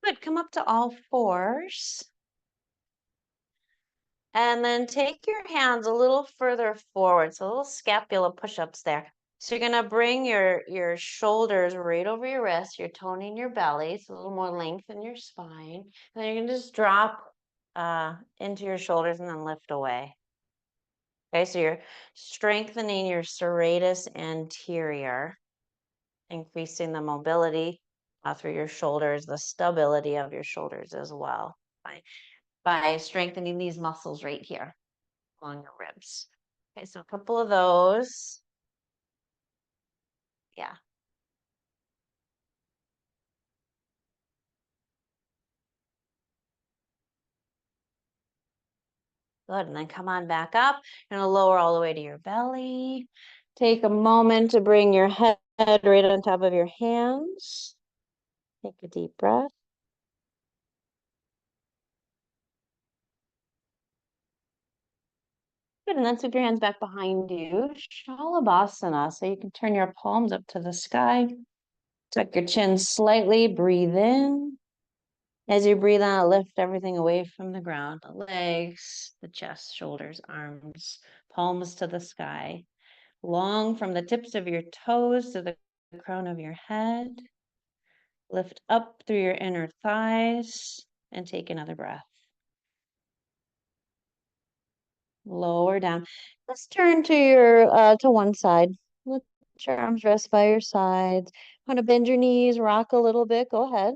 Good, come up to all fours. And then take your hands a little further forward. So a little scapula push-ups there. So you're gonna bring your shoulders right over your wrists. You're toning your belly, so a little more length in your spine. And then you're gonna just drop into your shoulders and then lift away. Okay, so you're strengthening your serratus anterior, increasing the mobility through your shoulders, the stability of your shoulders as well by strengthening these muscles right here along your ribs. Okay, so a couple of those. Yeah. Good, and then come on back up. You're gonna lower all the way to your belly. Take a moment to bring your head right on top of your hands. Take a deep breath. Good, and then sweep your hands back behind you. Shalabhasana, so you can turn your palms up to the sky. Tuck your chin slightly, breathe in. As you breathe out, lift everything away from the ground. The legs, the chest, shoulders, arms, palms to the sky. Long from the tips of your toes to the crown of your head. Lift up through your inner thighs and take another breath. Lower down. Let's turn to your to one side. Let your arms rest by your sides. Want to bend your knees, rock a little bit. Go ahead.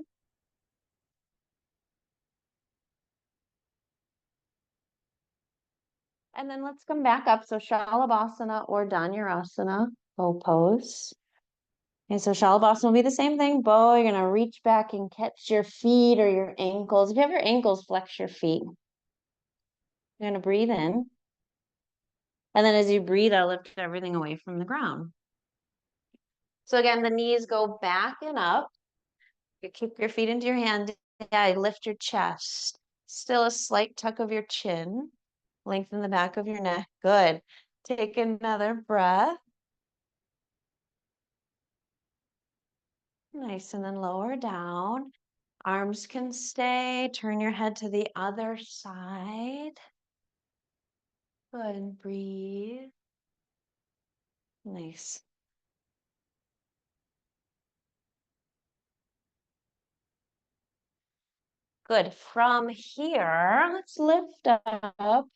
And then let's come back up. So Shalabhasana or Dhanurasana, bow pose. And so Shalabhasana will be the same thing. Bow, you're gonna reach back and catch your feet or your ankles. If you have your ankles, flex your feet. You're gonna breathe in. And then as you breathe out, lift everything away from the ground. So again, the knees go back and up. You keep your feet into your hand. Yeah, lift your chest. Still a slight tuck of your chin. Lengthen the back of your neck. Good. Take another breath. Nice. And then lower down. Arms can stay. Turn your head to the other side. Good. And breathe. Nice. Good. From here, let's lift up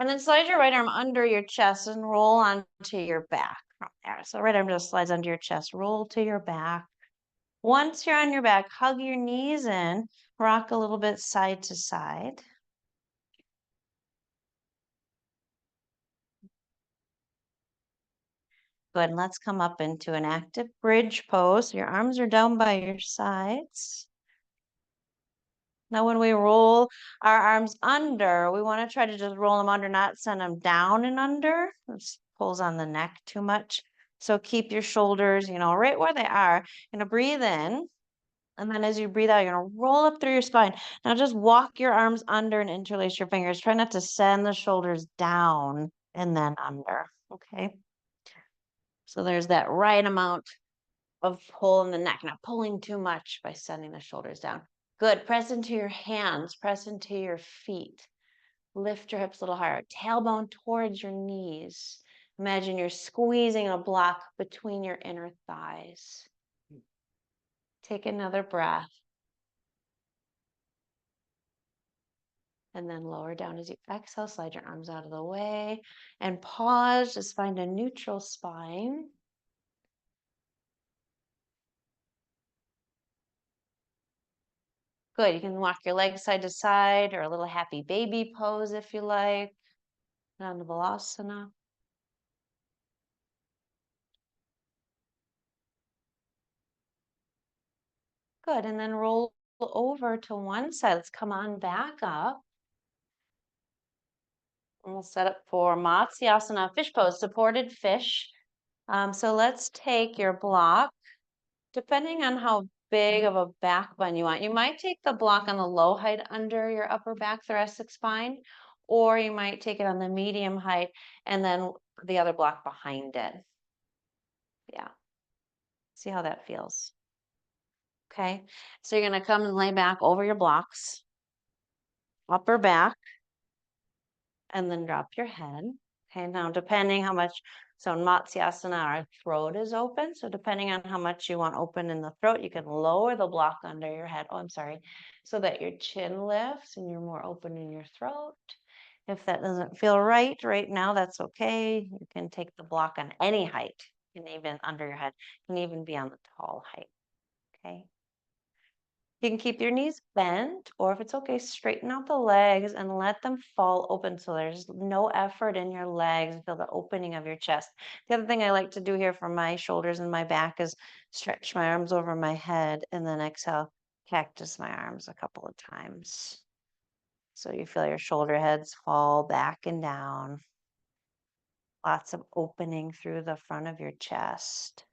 and then slide your right arm under your chest and roll onto your back from there. So right arm just slides under your chest, roll to your back. Once you're on your back, hug your knees in, rock a little bit side to side. Good. And let's come up into an active bridge pose. Your arms are down by your sides. Now, when we roll our arms under, we want to try to just roll them under, not send them down and under. This pulls on the neck too much. So keep your shoulders, right where they are. You're going to breathe in. And then as you breathe out, you're going to roll up through your spine. Now just walk your arms under and interlace your fingers. Try not to send the shoulders down and then under. Okay. So there's that right amount of pull in the neck, not pulling too much by sending the shoulders down. Good. Press into your hands, press into your feet. Lift your hips a little higher. Tailbone towards your knees. Imagine you're squeezing a block between your inner thighs. Take another breath. And then lower down as you exhale, slide your arms out of the way and pause. Just find a neutral spine. Good. You can walk your legs side to side or a little happy baby pose if you like. Down to Balasana. Good. And then roll over to one side. Let's come on back up. And we'll set up for Matsyasana, fish pose, supported fish. So let's take your block. Depending on how big of a back bend you want, you might take the block on the low height under your upper back thoracic spine, or you might take it on the medium height and then the other block behind it. Yeah. See how that feels. Okay. So you're going to come and lay back over your blocks, upper back, and then drop your head. Okay. Now, depending how much, so in Matsyasana, our throat is open. So depending on how much you want open in the throat, you can lower the block under your head. Oh, I'm sorry. So that your chin lifts and you're more open in your throat. If that doesn't feel right now, that's okay. You can take the block on any height, and even under your head, you can even be on the tall height. Okay. You can keep your knees bent, or if it's okay, straighten out the legs and let them fall open so there's no effort in your legs. Feel the opening of your chest. The other thing I like to do here for my shoulders and my back is stretch my arms over my head and then exhale, cactus my arms a couple of times. So you feel your shoulder heads fall back and down. Lots of opening through the front of your chest.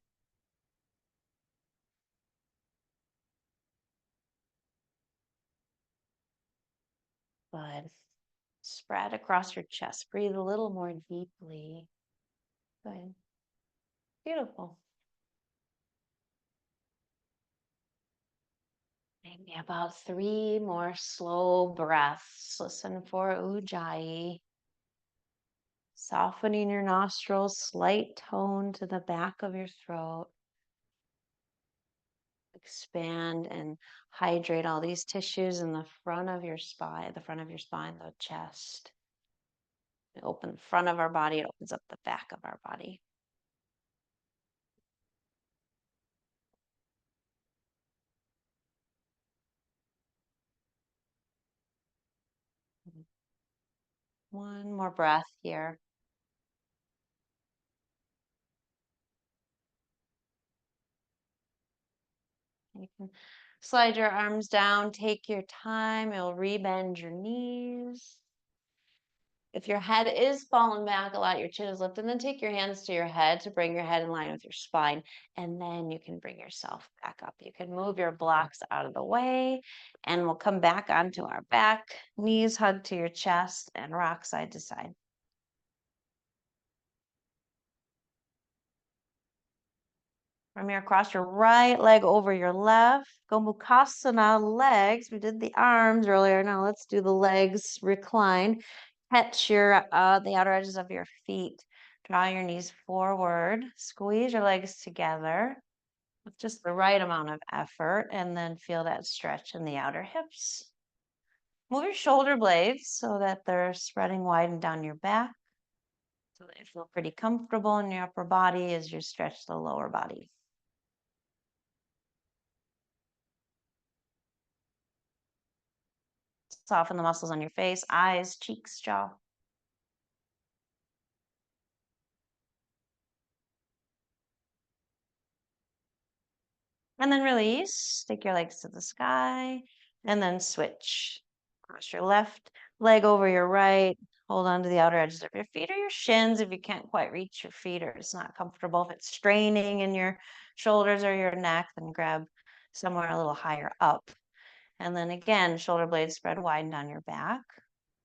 Good. Spread across your chest. Breathe a little more deeply. Good. Beautiful. Maybe about 3 more slow breaths. Listen for Ujjayi. Softening your nostrils, slight tone to the back of your throat. Expand and hydrate all these tissues in the front of your spine, the chest. We open the front of our body, it opens up the back of our body. One more breath here. You can slide your arms down, take your time. It'll rebend your knees. If your head is falling back a lot, your chin is lifted, then take your hands to your head to bring your head in line with your spine. And then you can bring yourself back up. You can move your blocks out of the way and we'll come back onto our back, knees hug to your chest and rock side to side. From here, cross your right leg over your left. Gomukhasana, legs. We did the arms earlier. Now let's do the legs. Recline. Catch your the outer edges of your feet. Draw your knees forward. Squeeze your legs together with just the right amount of effort, and then feel that stretch in the outer hips. Move your shoulder blades so that they're spreading wide and down your back, so they feel pretty comfortable in your upper body as you stretch the lower body. Soften the muscles on your face, eyes, cheeks, jaw. And then release. Take your legs to the sky and then switch. Cross your left leg over your right. Hold on to the outer edges of your feet or your shins if you can't quite reach your feet or it's not comfortable. If it's straining in your shoulders or your neck, then grab somewhere a little higher up. And then again, shoulder blades spread wide down your back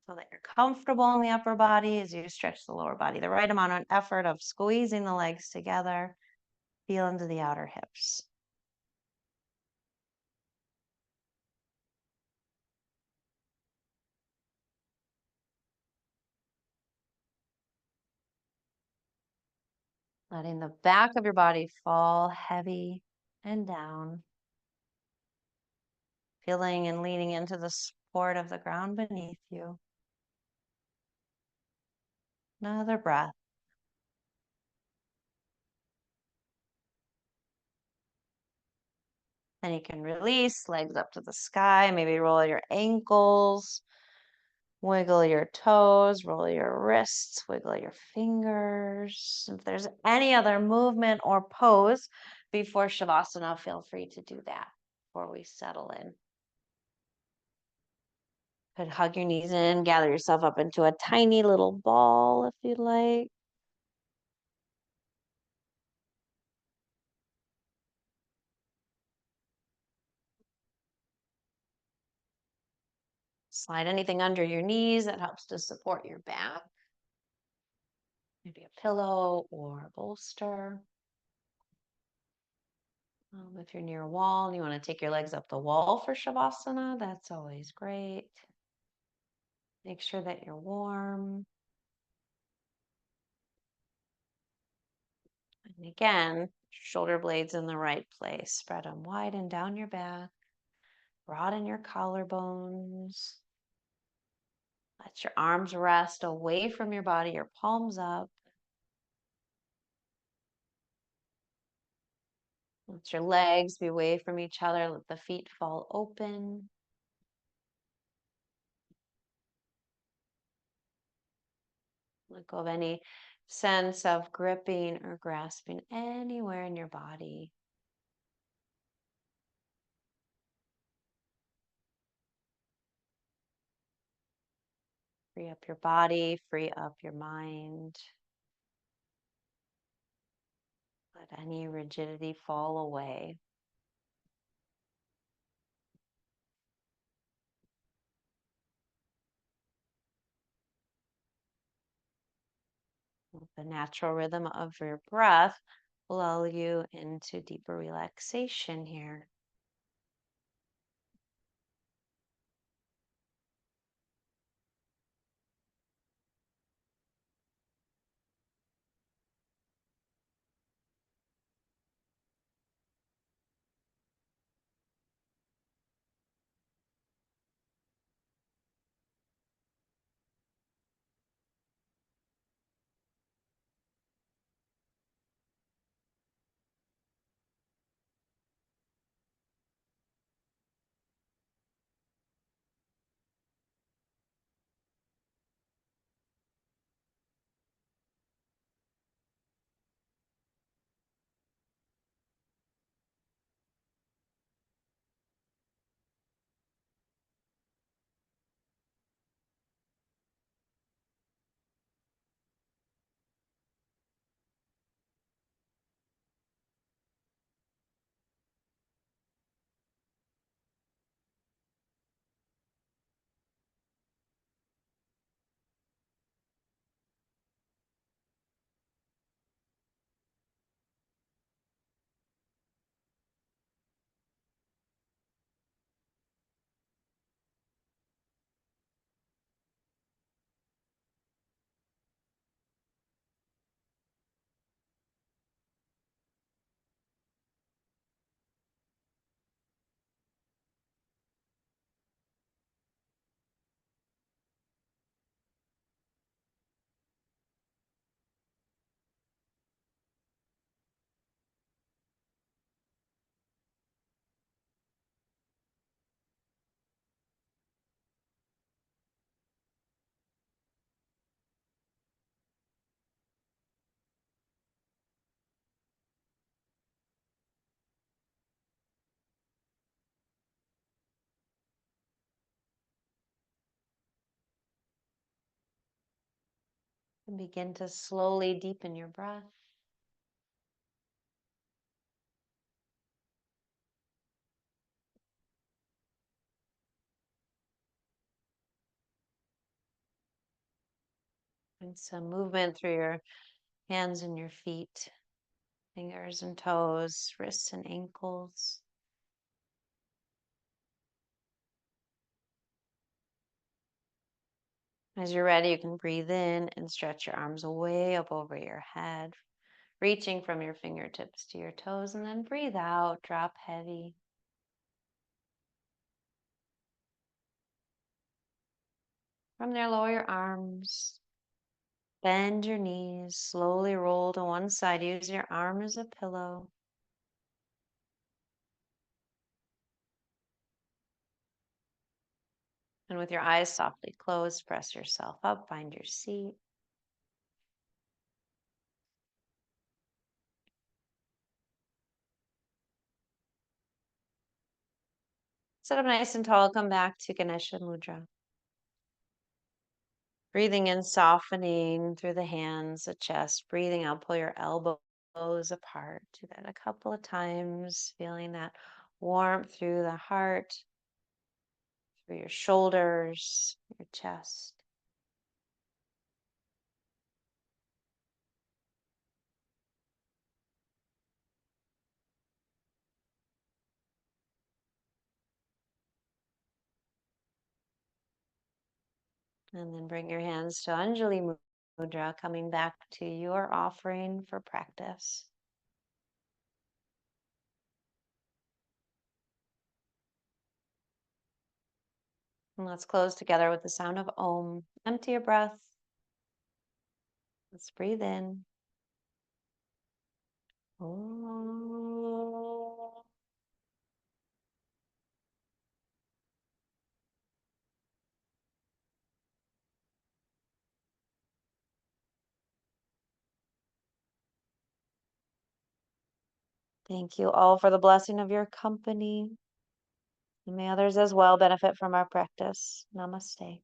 so that you're comfortable in the upper body as you stretch the lower body. The right amount of effort of squeezing the legs together. Feel into the outer hips. Letting the back of your body fall heavy and down. feeling and leaning into the support of the ground beneath you. Another breath. Then you can release, legs up to the sky, maybe roll your ankles, wiggle your toes, roll your wrists, wiggle your fingers. If there's any other movement or pose before Shavasana, feel free to do that before we settle in. Could hug your knees in, gather yourself up into a tiny little ball if you'd like. Slide anything under your knees that helps to support your back. Maybe a pillow or a bolster. If you're near a wall and you want to take your legs up the wall for Shavasana, that's always great. Make sure that you're warm. And again, shoulder blades in the right place. Spread them wide and down your back. Broaden your collarbones. Let your arms rest away from your body, your palms up. Let your legs be away from each other. Let the feet fall open. Let go of any sense of gripping or grasping anywhere in your body. Free up your body, free up your mind. Let any rigidity fall away. The natural rhythm of your breath will lull you into deeper relaxation here. And begin to slowly deepen your breath. And some movement through your hands and your feet, fingers and toes, wrists and ankles. As you're ready, you can breathe in and stretch your arms way up over your head, reaching from your fingertips to your toes, and then breathe out, drop heavy. From there, lower your arms, bend your knees, slowly roll to one side. Use your arm as a pillow. And with your eyes softly closed, press yourself up, find your seat. Sit up nice and tall, come back to Ganesha mudra. Breathing in, softening through the hands, the chest. Breathing out, pull your elbows apart. Do that a couple of times, feeling that warmth through the heart, through your shoulders, your chest. And then bring your hands to Anjali mudra, coming back to your offering for practice. And let's close together with the sound of Om. Empty your breath. Let's breathe in. Om. Thank you all for the blessing of your company. And may others as well benefit from our practice. Namaste.